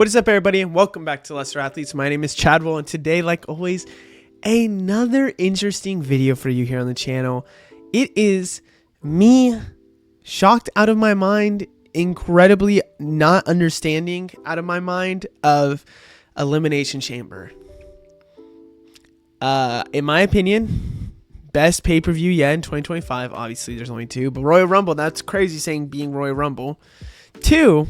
What is up, everybody, and welcome back to Lesser Athletes. My name is Chadwell, and today, like always, another interesting video for you here on the channel. It is me shocked out of my mind, incredibly not understanding out of my mind of Elimination Chamber. In my opinion, best pay-per-view yet in 2025. Obviously, there's only two, but Royal Rumble, that's crazy saying being Royal Rumble. Two,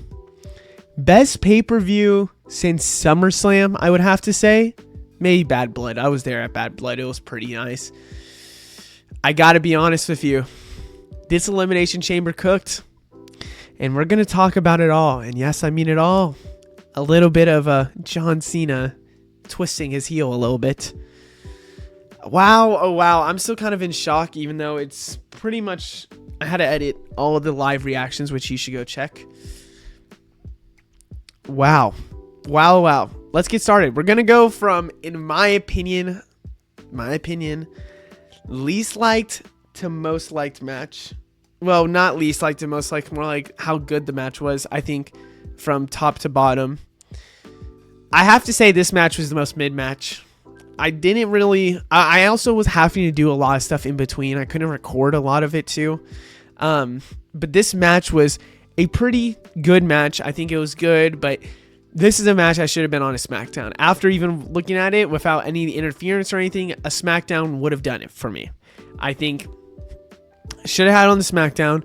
best pay-per-view since SummerSlam, I would have to say. Maybe Bad Blood. I was there at Bad Blood. It was pretty nice. I gotta be honest with you. This Elimination Chamber cooked. And we're gonna talk about it all. And yes, I mean it all. A little bit of John Cena twisting his heel a little bit. Wow. Oh, wow. I'm still kind of in shock, even though it's pretty much... I had to edit all of the live reactions, which you should go check. Wow. Let's get started. We're going to go from, in my opinion, least liked to most liked match. Well, not least liked to most liked, more like how good the match was, I think, from top to bottom. I have to say this match was the most mid match. I also was having to do a lot of stuff in between. I couldn't record a lot of it too. But this match was a pretty good match. I think it was good, but this is a match I should have been on a SmackDown. After even looking at it without any interference or anything, a SmackDown would have done it for me. I think should have had it on the SmackDown.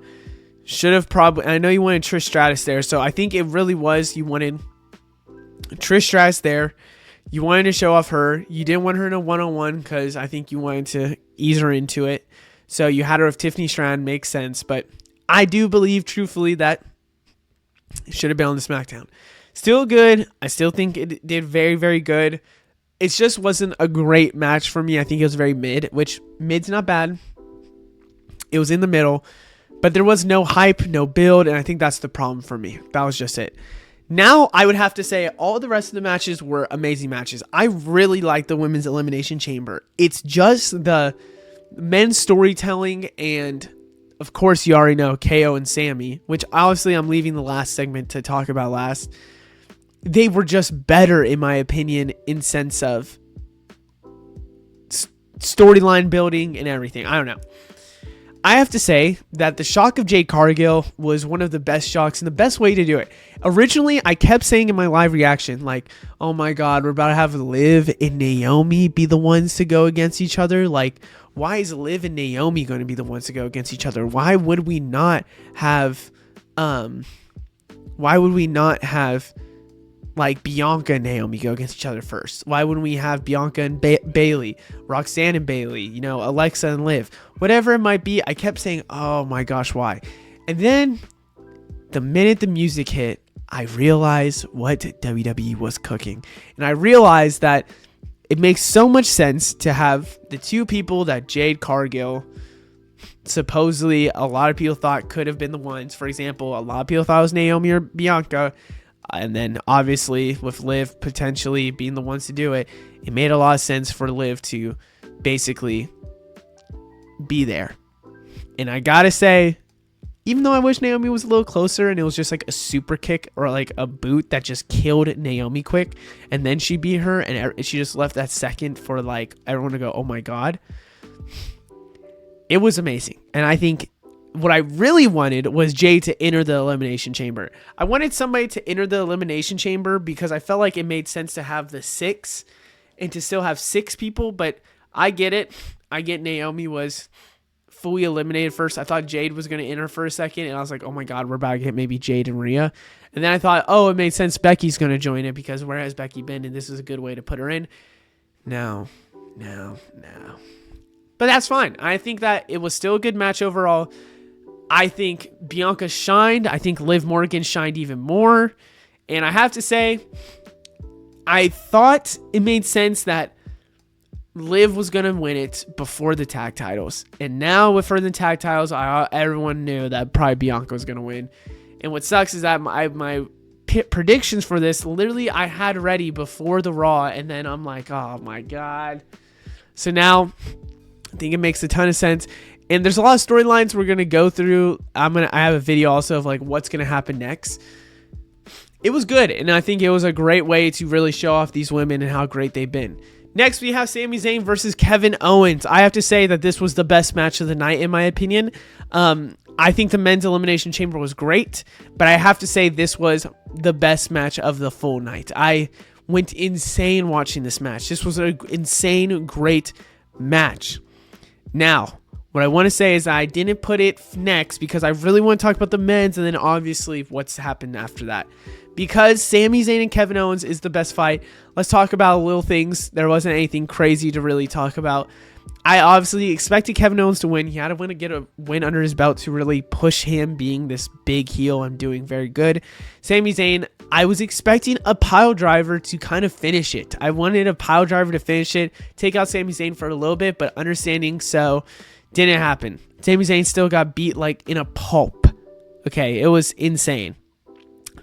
Should have probably... I know you wanted Trish Stratus there, so I think it really was you wanted Trish Stratus there. You wanted to show off her. You didn't want her in a one-on-one because I think you wanted to ease her into it. So you had her with Tiffany Strand. Makes sense, but I do believe truthfully that it should have been on the SmackDown. Still good. I still think it did very, very good. It just wasn't a great match for me. I think it was very mid, which mid's not bad. It was in the middle, but there was no hype, no build, and I think that's the problem for me. That was just it. Now, I would have to say all the rest of the matches were amazing matches. I really like the Women's Elimination Chamber. It's just the men's storytelling and... Of course, you already know KO and Sammy, which obviously I'm leaving the last segment to talk about last. They were just better, in my opinion, in sense of storyline building and everything. I don't know. I have to say that the shock of Jade Cargill was one of the best shocks and the best way to do it. Originally, I kept saying in my live reaction, like, oh my God, we're about to have Liv and Naomi be the ones to go against each other. Like, why is Liv and Naomi going to be the ones to go against each other? Why would we not have, like Bianca and Naomi go against each other first? Why wouldn't we have Bianca and Bailey, Roxanne and Bailey, Alexa and Liv, whatever it might be? I kept saying, oh my gosh, why? And then the minute the music hit, I realized what WWE was cooking. And I realized that it makes so much sense to have the two people that Jade Cargill supposedly a lot of people thought could have been the ones. For example, a lot of people thought it was Naomi or Bianca. And then obviously with Liv potentially being the ones to do it, it made a lot of sense for Liv to basically be there. And I gotta say, even though I wish Naomi was a little closer and it was just like a super kick or like a boot that just killed Naomi quick and then she beat her and she just left that second for like everyone to go, oh my God. It was amazing. And I think what I really wanted was Jay to enter the Elimination Chamber. I wanted somebody to enter the Elimination Chamber because I felt like it made sense to have the 6 and to still have 6 people, but I get it. I get Naomi was fully eliminated first. I thought Jade was going to enter for a second, and I was like, oh my God, we're about to get maybe Jade and Rhea. And then I thought, oh, it made sense Becky's going to join it because where has Becky been? And this is a good way to put her in. No. But that's fine. I think that it was still a good match overall. I think Bianca shined. I think Liv Morgan shined even more. And I have to say, I thought it made sense that Liv was going to win it before the tag titles. And now with her in the tag titles, everyone knew that probably Bianca was going to win. And what sucks is that my predictions for this, literally I had ready before the Raw. And then I'm like, oh my God. So now I think it makes a ton of sense. And there's a lot of storylines we're going to go through. I have a video also of like what's going to happen next. it was good. And I think it was a great way to really show off these women and how great they've been. Next, we have Sami Zayn versus Kevin Owens. I have to say that this was the best match of the night, in my opinion. I think the men's Elimination Chamber was great, but I have to say this was the best match of the full night. I went insane watching this match. This was an insane, great match. Now, what I want to say is I didn't put it next because I really want to talk about the men's and then obviously what's happened after that. Because Sami Zayn and Kevin Owens is the best fight, let's talk about little things. There wasn't anything crazy to really talk about. I obviously expected Kevin Owens to win. He had to get a win under his belt to really push him being this big heel and doing very good. Sami Zayn, I was expecting a pile driver to kind of finish it. I wanted a pile driver to finish it, take out Sami Zayn for a little bit, but understanding so didn't happen. Sami Zayn still got beat like in a pulp. Okay, it was insane.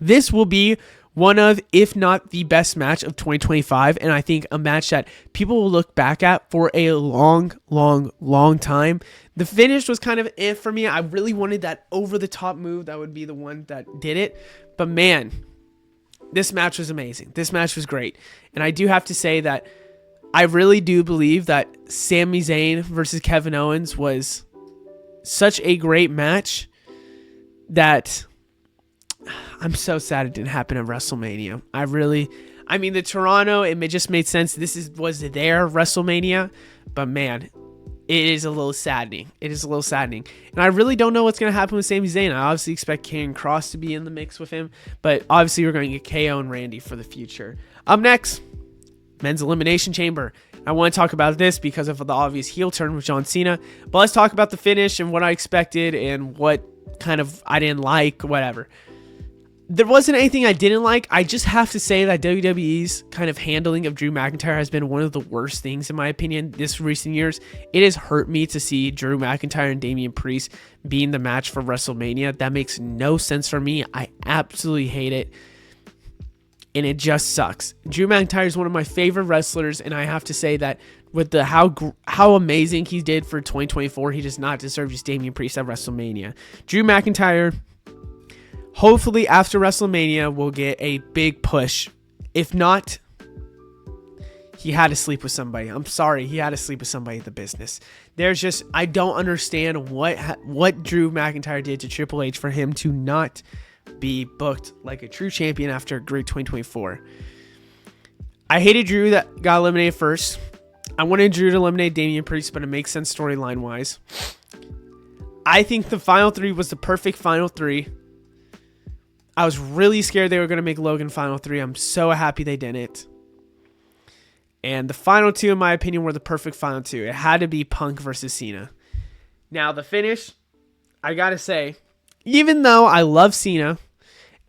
This will be one of, if not the best match of 2025, and I think a match that people will look back at for a long, long, long time. The finish was kind of for me. I really wanted that over-the-top move. That would be the one that did it. But man, this match was amazing. This match was great. And I do have to say that I really do believe that Sami Zayn versus Kevin Owens was such a great match that I'm so sad it didn't happen at WrestleMania. I mean, the Toronto, it just made sense. Was their WrestleMania, but man, it is a little saddening. It is a little saddening. And I really don't know what's going to happen with Sami Zayn. I obviously expect Karrion Kross to be in the mix with him, but obviously we're going to get KO and Randy for the future. Up next, men's Elimination Chamber. I want to talk about this because of the obvious heel turn with John Cena, but let's talk about the finish and what I expected and what kind of I didn't like, whatever. There wasn't anything I didn't like. I just have to say that WWE's kind of handling of Drew McIntyre has been one of the worst things, in my opinion, this recent years. It has hurt me to see Drew McIntyre and Damian Priest being the match for WrestleMania. That makes no sense for me. I absolutely hate it. And it just sucks. Drew McIntyre is one of my favorite wrestlers, and I have to say that with the how amazing he did for 2024, he does not deserve just Damian Priest at WrestleMania. Drew McIntyre, hopefully after WrestleMania, we'll get a big push. If not, he had to sleep with somebody. I'm sorry, he had to sleep with somebody in the business. I don't understand what Drew McIntyre did to Triple H for him to not be booked like a true champion after a great 2024. I hated Drew that got eliminated first. I wanted Drew to eliminate Damian Priest, but it makes sense storyline wise. I think the final three was the perfect final three. I was really scared they were going to make Logan final three. I'm so happy they didn't. And the final two, in my opinion, were the perfect final two. It had to be Punk versus Cena. Now, the finish, I got to say, even though I love Cena,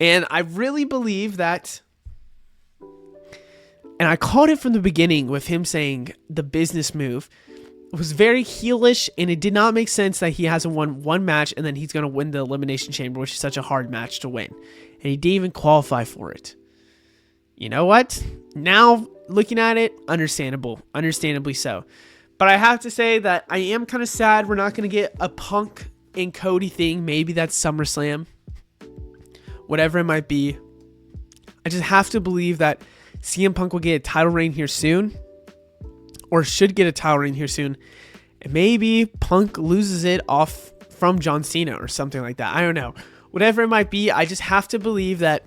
and I really believe that, and I called it from the beginning with him saying the business move, it was very heelish, and it did not make sense that he hasn't won one match and then he's going to win the Elimination Chamber, which is such a hard match to win. And he didn't even qualify for it. You know what? Now, looking at it, understandably so. But I have to say that I am kind of sad we're not going to get a Punk and Cody thing. Maybe that's SummerSlam. Whatever it might be. I just have to believe that CM Punk will get a title reign here soon. Or should get a title reign here soon. And maybe Punk loses it off from John Cena or something like that. I don't know. Whatever it might be, I just have to believe that...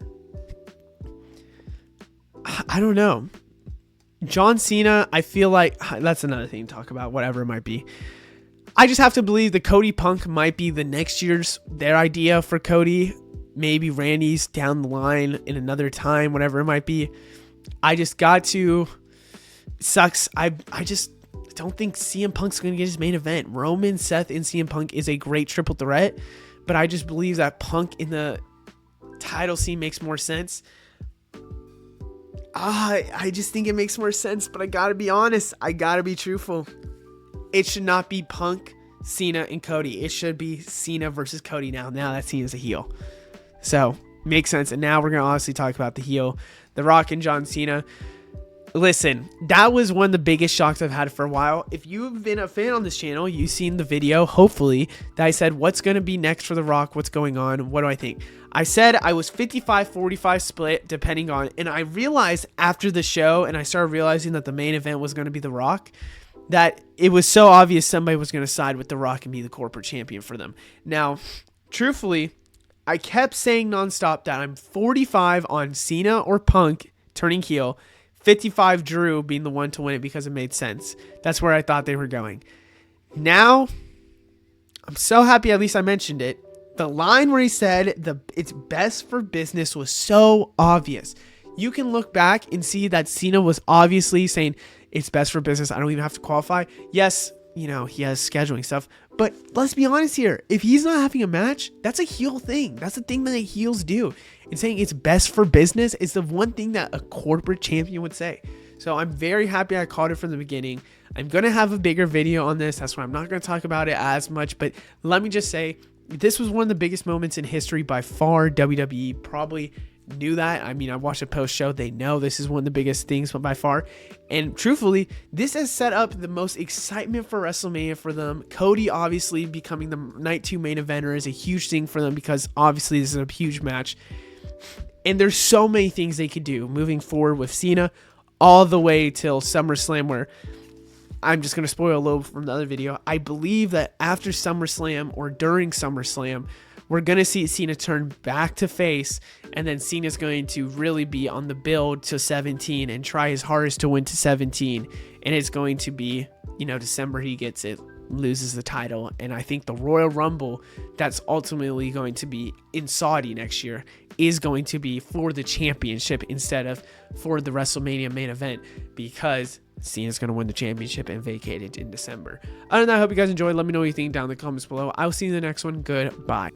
I don't know. John Cena, I feel like... That's another thing to talk about. Whatever it might be. I just have to believe that Cody Punk might be the next year's their idea for Cody. Maybe Randy's down the line in another time, whatever it might be. I just got to... It sucks. I just don't think CM Punk's going to get his main event. Roman, Seth, and CM Punk is a great triple threat. But I just believe that Punk in the title scene makes more sense. I just think it makes more sense. But I got to be honest. I got to be truthful. It should not be Punk, Cena, and Cody. It should be Cena versus Cody now. Now that Cena's a heel. So, makes sense. And now we're going to honestly talk about the heel. The Rock and John Cena. Listen, that was one of the biggest shocks I've had for a while. If you've been a fan on this channel, you've seen the video, hopefully, that I said, what's going to be next for The Rock? What's going on? What do I think? I said I was 55-45 split, depending on, and I realized after the show, and I started realizing that the main event was going to be The Rock, that it was so obvious somebody was going to side with The Rock and be the corporate champion for them. Now, truthfully, I kept saying nonstop that I'm 45 on Cena or Punk turning heel, 55 Drew being the one to win it because it made sense. That's where I thought they were going. Now, I'm so happy at least I mentioned it. The line where he said it's best for business was so obvious. You can look back and see that Cena was obviously saying it's best for business. I don't even have to qualify. Yes, he has scheduling stuff. But let's be honest here. If he's not having a match, that's a heel thing. That's the thing that heels do. And saying it's best for business is the one thing that a corporate champion would say. So I'm very happy I caught it from the beginning. I'm going to have a bigger video on this. That's why I'm not going to talk about it as much. But let me just say, this was one of the biggest moments in history by far. WWE probably knew that. I mean, I watched a post show. They know this is one of the biggest things by far. And truthfully, this has set up the most excitement for WrestleMania for them. Cody obviously becoming the night 2 main eventer is a huge thing for them because obviously this is a huge match. And there's so many things they could do moving forward with Cena all the way till SummerSlam, where I'm just going to spoil a little from the other video. I believe that after SummerSlam or during SummerSlam, we're going to see Cena turn back to face, and then Cena's going to really be on the build to 17 and try his hardest to win to 17. And it's going to be, December he gets it, loses the title. And I think the Royal Rumble that's ultimately going to be in Saudi next year is going to be for the championship instead of for the WrestleMania main event, because Cena's going to win the championship and vacate it in December. Other than that, I hope you guys enjoyed. Let me know what you think down in the comments below. I'll see you in the next one. Goodbye.